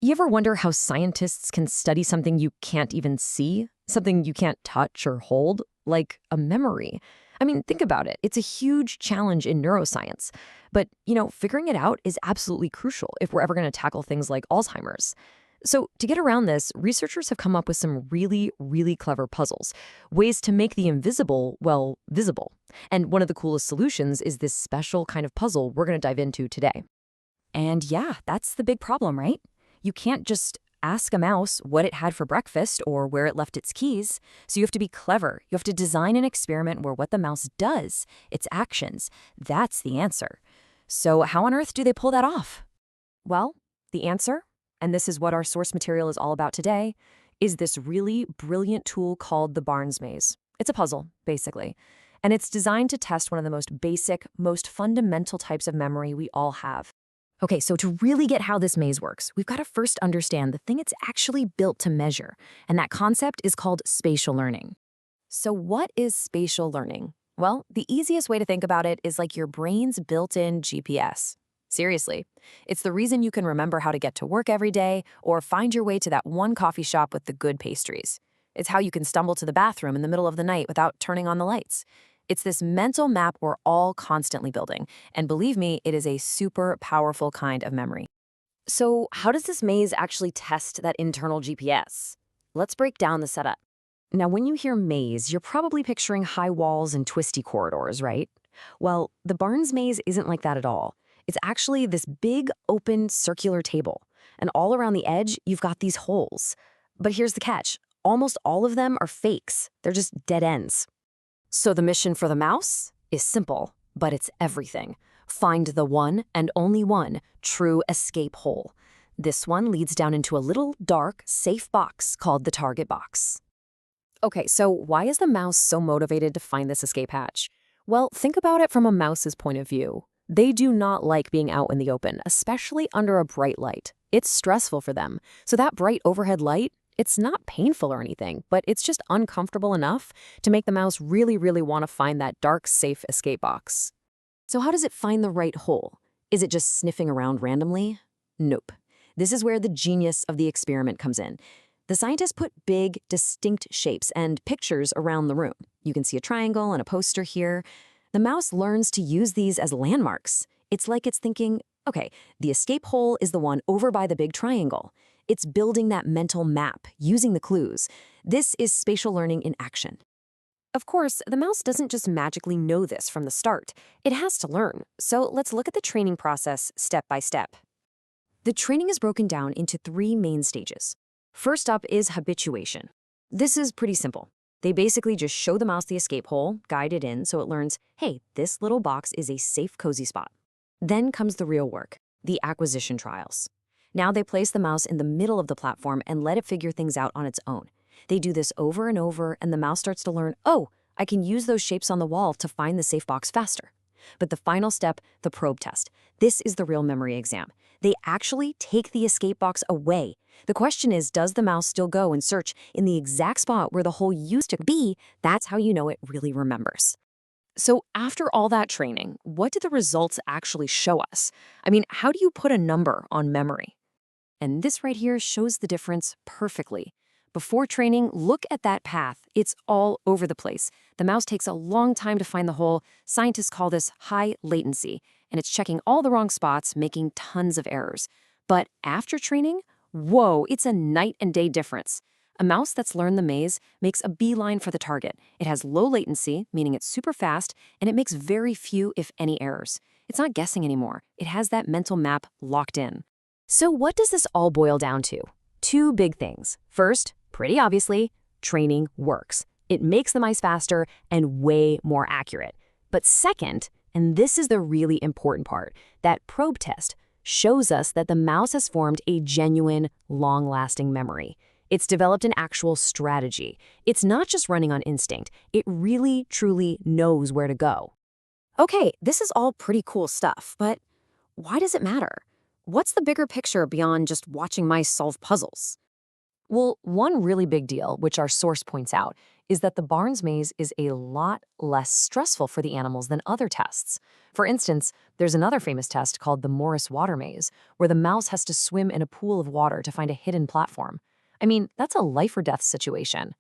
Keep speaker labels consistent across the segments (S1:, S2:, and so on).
S1: You ever wonder how scientists can study something you can't even see? Something you can't touch or hold? Like a memory. I mean, think about it. It's a huge challenge in neuroscience. But, figuring it out is absolutely crucial if we're ever going to tackle things like Alzheimer's. So, to get around this, researchers have come up with some really, really clever puzzles, ways to make the invisible, well, visible. And one of the coolest solutions is this special kind of puzzle we're going to dive into today.
S2: And yeah, that's the big problem, right? You can't just ask a mouse what it had for breakfast or where it left its keys. So you have to be clever. You have to design an experiment where what the mouse does, its actions, that's the answer. So how on earth do they pull that off? Well, the answer, and this is what our source material is all about today, is this really brilliant tool called the Barnes maze. It's a puzzle, basically. And it's designed to test one of the most basic, most fundamental types of memory we all have. Okay, so to really get how this maze works, we've got to first understand the thing it's actually built to measure, and that concept is called spatial learning. So what is spatial learning? Well, the easiest way to think about it is like your brain's built-in GPS. Seriously, it's the reason you can remember how to get to work every day or find your way to that one coffee shop with the good pastries. It's how you can stumble to the bathroom in the middle of the night without turning on the lights. It's this mental map we're all constantly building, and believe me, it is a super powerful kind of memory. So how does this maze actually test that internal GPS? Let's break down the setup. Now, when you hear maze, you're probably picturing high walls and twisty corridors, right? Well, the Barnes maze isn't like that at all. It's actually this big, open, circular table, and all around the edge, you've got these holes. But here's the catch. Almost all of them are fakes. They're just dead ends. So the mission for the mouse is simple, but it's everything. Find the one and only one true escape hole. This one leads down into a little, dark, safe box called the target box. Okay, so why is the mouse so motivated to find this escape hatch? Well, think about it from a mouse's point of view. They do not like being out in the open, especially under a bright light. It's stressful for them. So that bright overhead light, it's not painful or anything, but it's just uncomfortable enough to make the mouse really, really want to find that dark, safe escape box. So how does it find the right hole? Is it just sniffing around randomly? Nope. This is where the genius of the experiment comes in. The scientists put big, distinct shapes and pictures around the room. You can see a triangle and a poster here. The mouse learns to use these as landmarks. It's like it's thinking, okay, the escape hole is the one over by the big triangle. It's building that mental map, using the clues. This is spatial learning in action. Of course, the mouse doesn't just magically know this from the start. It has to learn. So let's look at the training process step by step. The training is broken down into 3 main stages. First up is habituation. This is pretty simple. They basically just show the mouse the escape hole, guide it in so it learns, hey, this little box is a safe, cozy spot. Then comes the real work, the acquisition trials. Now they place the mouse in the middle of the platform and let it figure things out on its own. They do this over and over, and the mouse starts to learn, oh, I can use those shapes on the wall to find the safe box faster. But the final step, the probe test. This is the real memory exam. They actually take the escape box away. The question is, does the mouse still go and search in the exact spot where the hole used to be? That's how you know it really remembers. So after all that training, what do the results actually show us? I mean, how do you put a number on memory? And this right here shows the difference perfectly. Before training, look at that path. It's all over the place. The mouse takes a long time to find the hole. Scientists call this high latency, and it's checking all the wrong spots, making tons of errors. But after training, whoa, it's a night and day difference. A mouse that's learned the maze makes a beeline for the target. It has low latency, meaning it's super fast, and it makes very few, if any, errors. It's not guessing anymore. It has that mental map locked in. So what does this all boil down to? 2 big things. First, pretty obviously, training works. It makes the mice faster and way more accurate. But second, and this is the really important part, that probe test shows us that the mouse has formed a genuine, long-lasting memory. It's developed an actual strategy. It's not just running on instinct. It really, truly knows where to go. Okay, this is all pretty cool stuff, but why does it matter? What's the bigger picture beyond just watching mice solve puzzles?
S1: Well, one really big deal, which our source points out, is that the Barnes maze is a lot less stressful for the animals than other tests. For instance, there's another famous test called the Morris Water Maze, where the mouse has to swim in a pool of water to find a hidden platform. I mean, that's a life or death situation.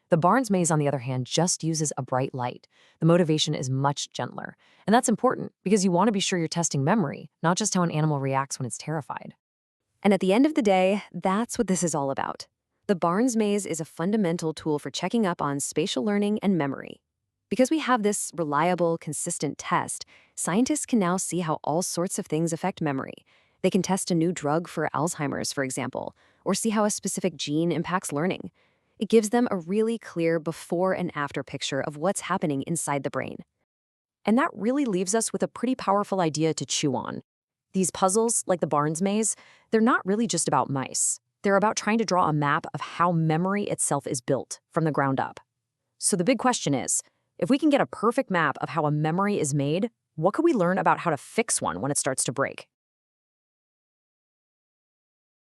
S1: The Barnes maze, on the other hand, just uses a bright light. The motivation is much gentler. And that's important because you want to be sure you're testing memory, not just how an animal reacts when it's terrified.
S2: And at the end of the day, that's what this is all about. The Barnes maze is a fundamental tool for checking up on spatial learning and memory. Because we have this reliable, consistent test, scientists can now see how all sorts of things affect memory. They can test a new drug for Alzheimer's, for example, or see how a specific gene impacts learning. It gives them a really clear before and after picture of what's happening inside the brain.
S1: And that really leaves us with a pretty powerful idea to chew on. These puzzles, like the Barnes maze, they're not really just about mice. They're about trying to draw a map of how memory itself is built from the ground up. So the big question is, if we can get a perfect map of how a memory is made, what could we learn about how to fix one when it starts to break?